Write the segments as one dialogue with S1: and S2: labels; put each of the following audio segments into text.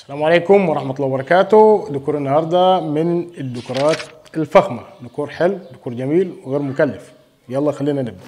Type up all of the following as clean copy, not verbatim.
S1: السلام عليكم ورحمة الله وبركاته. ديكور النهاردة من الديكورات الفخمة، ديكور حلو، ديكور جميل وغير مكلف. يلا خلينا نبدأ.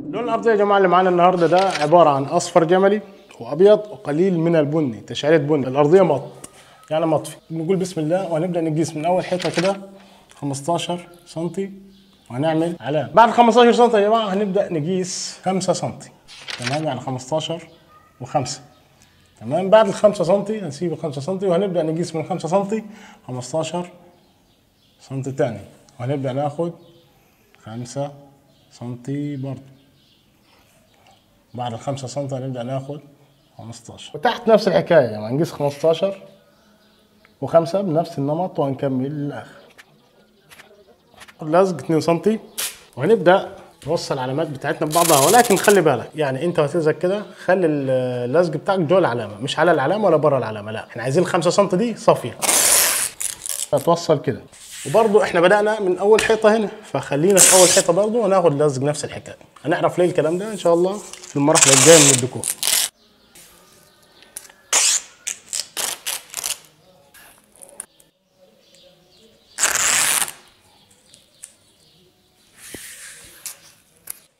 S1: لون الأرضية يا جماعة اللي معانا النهاردة ده عبارة عن أصفر جملي وأبيض وقليل من البني، تشعيرة بني. الأرضية مط يعني مطفي. نقول بسم الله وهنبدأ نقيس من أول حيطة كده 15 سنتي وهنعمل علامة. بعد 15 سنتي يا جماعة هنبدأ نقيس 5 سنتي، تمام؟ يعني 15 و5، تمام. بعد ال5 سنتي هنسيب ال5 سنتي وهنبدأ نقيس من 5 سنتي 15 سنتي تاني، وهنبدأ ناخد 5 سنتي برضه. بعد ال5 سنتي هنبدأ ناخد 15، وتحت نفس الحكاية يعني هنقيس 15 و5 بنفس النمط وهنكمل للآخر. اللزق 2 سنتي وهنبدأ نوصل العلامات بتاعتنا ببعضها، ولكن خلي بالك يعني انت وهتلزق كده خلي اللزق بتاعك جوه العلامه، مش على العلامه ولا بره العلامه، لا احنا عايزين ال5 سم دي صافيه هتوصل كده. وبرده احنا بدأنا من اول حيطه هنا، فخلينا في اول حيطه برده وناخد لزق نفس الحكايه. هنعرف ليه الكلام ده ان شاء الله في المراحل الجايه من الديكور.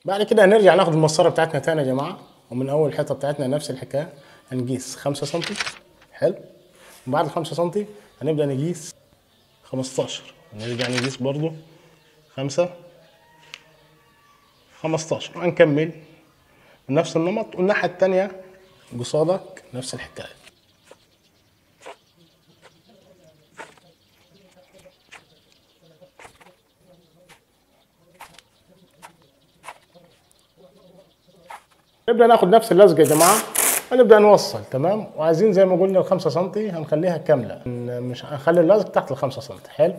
S1: بعد كده هنرجع ناخد المسطره بتاعتنا تاني يا جماعه، ومن اول الحيطه بتاعتنا نفس الحكايه هنقيس 5 سم. حلو. وبعد ال5 سم هنبدا نقيس 15 ونرجع نقيس برضو 5 15 وهنكمل بنفس النمط. والناحيه التانيه قصادك نفس الحكايه. نبدا ناخد نفس اللزقه يا جماعه ونبدا نوصل، تمام. وعايزين زي ما قلنا ال5 سم هنخليها كامله، مش هنخلي اللزق تحت ال5 سم. حلو.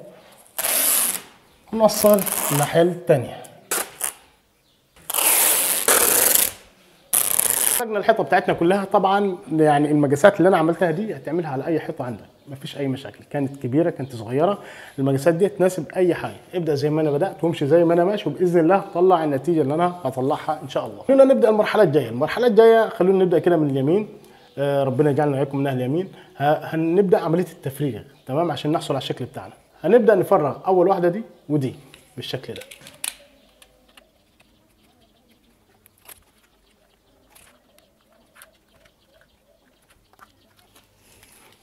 S1: نوصل الناحيه الثانيه. مسكنا الحيطه بتاعتنا كلها. طبعا يعني المقاسات اللي انا عملتها دي هتعملها على اي حيطه عندك، مفيش اي مشاكل، كانت كبيره كانت صغيره، المقاسات دي تناسب اي حاجه. ابدا زي ما انا بدات وامشي زي ما انا ماشي، وباذن الله طلع النتيجه اللي انا هطلعها ان شاء الله. خلونا نبدا المرحله الجايه. المرحله الجايه خلونا نبدا كده من اليمين. ربنا يجعلنا وياكم من اهل اليمين. هنبدا عمليه التفريغ، تمام، عشان نحصل على الشكل بتاعنا. هنبدا نفرغ اول واحده دي ودي بالشكل ده.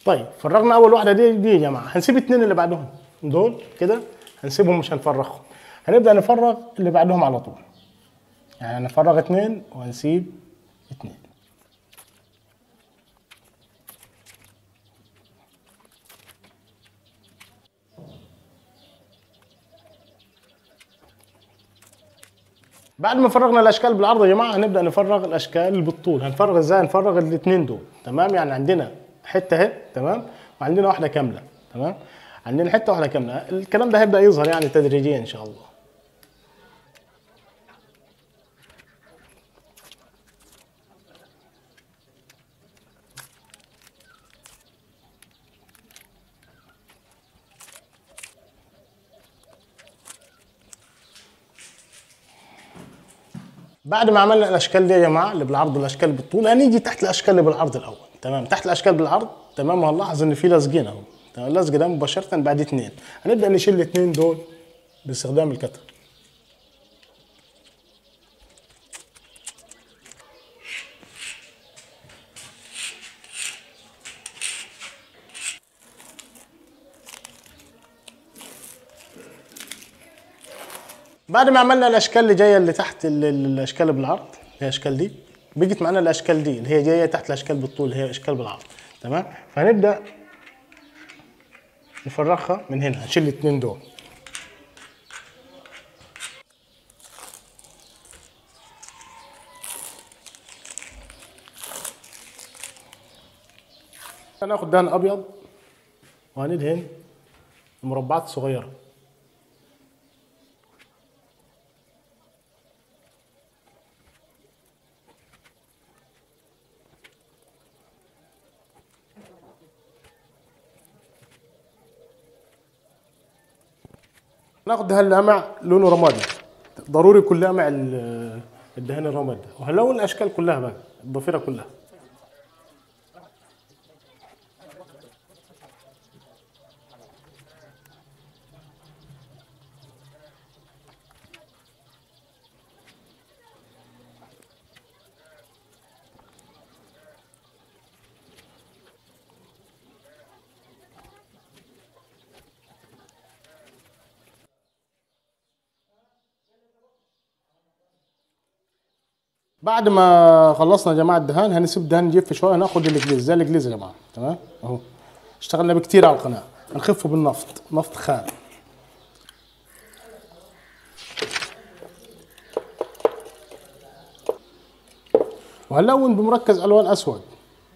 S1: طيب فرغنا اول واحده دي يا جماعه، هنسيب اتنين اللي بعدهم دول كده، هنسيبهم مش هنفرغهم. هنبدا نفرغ اللي بعدهم على طول، يعني هنفرغ اتنين وهنسيب اتنين. بعد ما فرغنا الاشكال بالعرض يا جماعه هنبدا نفرغ الاشكال بالطول. هنفرغ ازاي؟ هنفرغ الاتنين دول، تمام. يعني عندنا حته اهي، تمام، وعندنا واحده كامله، تمام، عندنا حته واحده كامله. الكلام ده هيبدا يظهر يعني تدريجيا ان شاء الله. بعد ما عملنا الاشكال دي يا جماعه اللي بالعرض والاشكال بالطول، هنيجي تحت الاشكال اللي بالعرض الاول، تمام. تحت الاشكال بالعرض، تمام، وهنلاحظ ان في لازقين اهو، تمام. اللزق ده مباشره بعد اتنين. هنبدا نشيل الاتنين دول باستخدام الكتر. بعد ما عملنا الاشكال اللي جايه اللي تحت الاشكال بالعرض، اللي هي الاشكال دي، بقت معانا الاشكال دي اللي هي جايه تحت الاشكال بالطول اللي هي اشكال بالعرض، تمام. فهنبدا نفرغها من هنا. هنشيل الاتنين دول. هناخد دهن ابيض وهندهن مربعات صغيره. ناخد دهان لامع لونه رمادي، ضروري يكون لامع الدهان الرمادي ده، وهنلون الاشكال كلها بقى، الضفيره كلها. بعد ما خلصنا يا جماعه الدهان هنسيب الدهان يجف شويه، هناخد الجليز زي الجليز يا جماعه. تمام اهو، اشتغلنا بكتير على القناه، هنخفه بالنفط، نفط خام. وهنلون بمركز الوان اسود،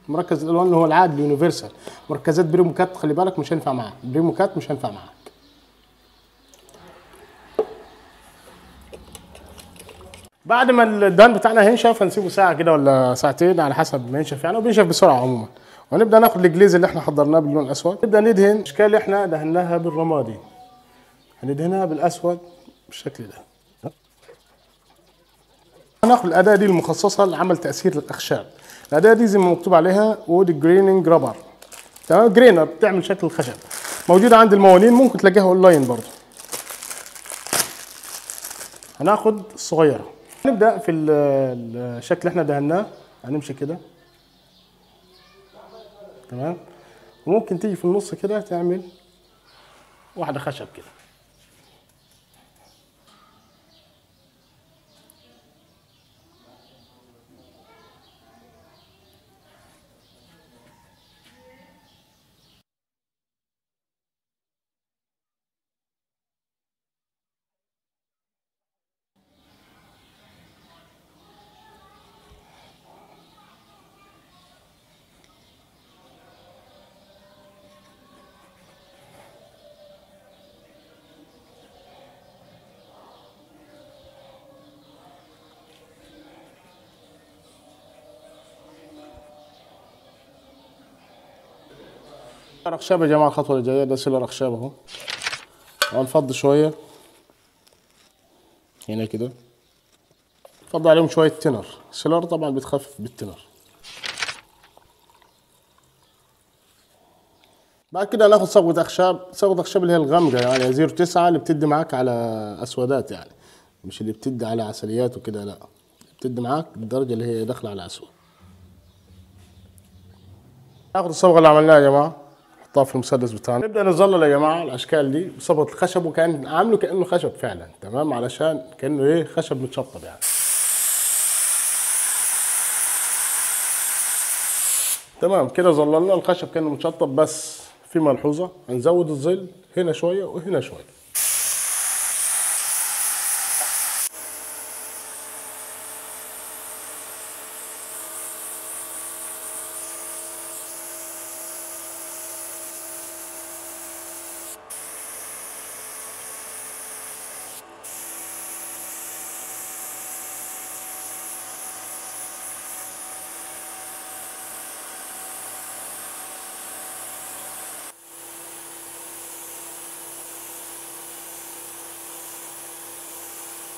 S1: مركز الالوان اللي هو العادي اليونيفرسال. مركزات بريموكات خلي بالك مش هينفع معاك، بريموكات مش هينفع معاك. بعد ما الدهان بتاعنا هينشف هنسيبه ساعه كده ولا ساعتين على حسب ما ينشف يعني، وبينشف بسرعه عموما. وهنبدا ناخد الجليز اللي احنا حضرناه باللون الاسود، نبدا ندهن الاشكال اللي احنا دهناها بالرمادي، هندهنها بالاسود بالشكل ده. هناخد الاداه دي المخصصه لعمل تاثير الاخشاب. الاداه دي زي ما مكتوب عليها وود جريننج رابر، تمام، جرينر بتعمل شكل الخشب، موجوده عند الموالين، ممكن تلاقيها اونلاين برضه. هناخد الصغيره، نبدا في الشكل اللي احنا دهناه، هنمشي كده تمام، وممكن تيجي في النص كده تعمل واحده خشب كده. رخشاب يا جماعه، الخطوه اللي جايه ده سيلر رخشاب اهو، وهنفضي شويه هنا كده، نفضي عليهم شويه تنر، سيلر طبعا بتخفف بالتنر. بعد كده هناخد صبغه اخشاب، صبغه اخشاب اللي هي الغامقه يعني 09 اللي بتدي معاك على اسودات يعني، مش اللي بتدي على عسليات وكده، لا بتدي معاك الدرجه اللي هي داخله على اسود. ناخد الصبغه اللي عملناها يا جماعه، نحطها في المسدس بتاعنا، نبدا نظلل يا جماعه الاشكال دي بصبغه الخشب، وكان عامله كانه خشب فعلا، تمام، علشان كانه ايه خشب متشطب يعني. تمام كده ظللنا الخشب كانه متشطب، بس في ملحوظه، هنزود الظل هنا شويه وهنا شويه.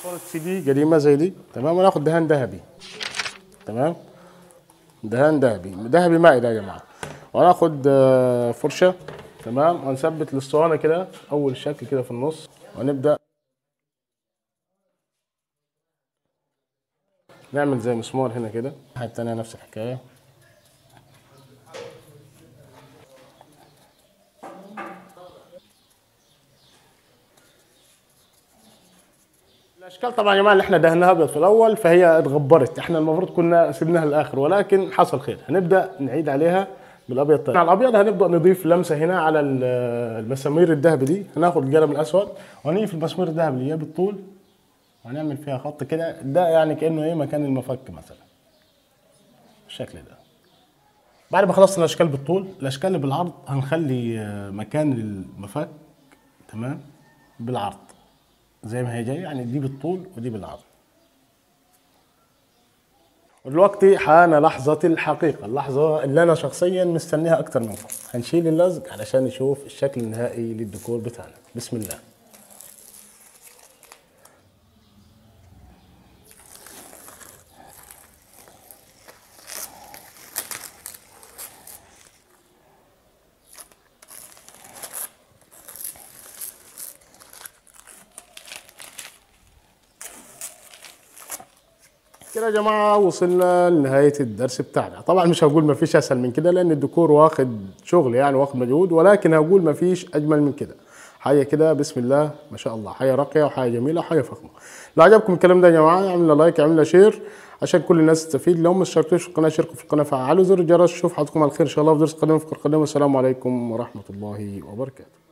S1: صورة سي دي قديمة زي دي، تمام، وناخد دهان ذهبي، تمام، دهان ذهبي، ذهبي مائي ده يا جماعة، وهناخد فرشة، تمام، وهنثبت الاسطوانة كده أول شكل كده في النص، وهنبدأ نعمل زي مسمار هنا كده، الناحية التانية نفس الحكاية. الاشكال طبعا يا جماعه اللي احنا دهناها ابيض في الاول فهي اتغبرت، احنا المفروض كنا سيبناها للاخر، ولكن حصل خير، هنبدا نعيد عليها بالابيض تاني. على الابيض هنبدا نضيف لمسه هنا على المسامير الذهبي دي، هناخد القلم الاسود وهنيجي في المسامير الذهبي اللي هي بالطول، وهنعمل فيها خط كده، ده يعني كانه ايه مكان المفك مثلا بالشكل ده. بعد ما خلصنا الاشكال بالطول، الاشكال اللي بالعرض هنخلي مكان المفك، تمام، بالعرض زي ما هي جايه، يعني دي بالطول ودي بالعرض. ودلوقتي حان لحظة الحقيقة، اللحظة اللي أنا شخصيا مستنيها أكتر منكم. هنشيل اللزق علشان نشوف الشكل النهائي للديكور بتاعنا. بسم الله. كده يا جماعة وصلنا لنهاية الدرس بتاعنا. طبعا مش هقول مفيش أسهل من كده لأن الديكور واخد شغل يعني، واخد مجهود، ولكن هقول مفيش أجمل من كده. حاجة كده بسم الله ما شاء الله، حاجة راقية وحاجة جميلة وحاجة فخمة. لو عجبكم الكلام ده يا جماعة اعملوا لايك، اعملوا شير، عشان كل الناس تستفيد. لو ما اشتركتوش في القناه اشتركوا في القناه، فعلوا زر الجرس. اشوف حضراتكم على خير ان شاء الله في درس قادم في القناه. والسلام عليكم ورحمه الله وبركاته.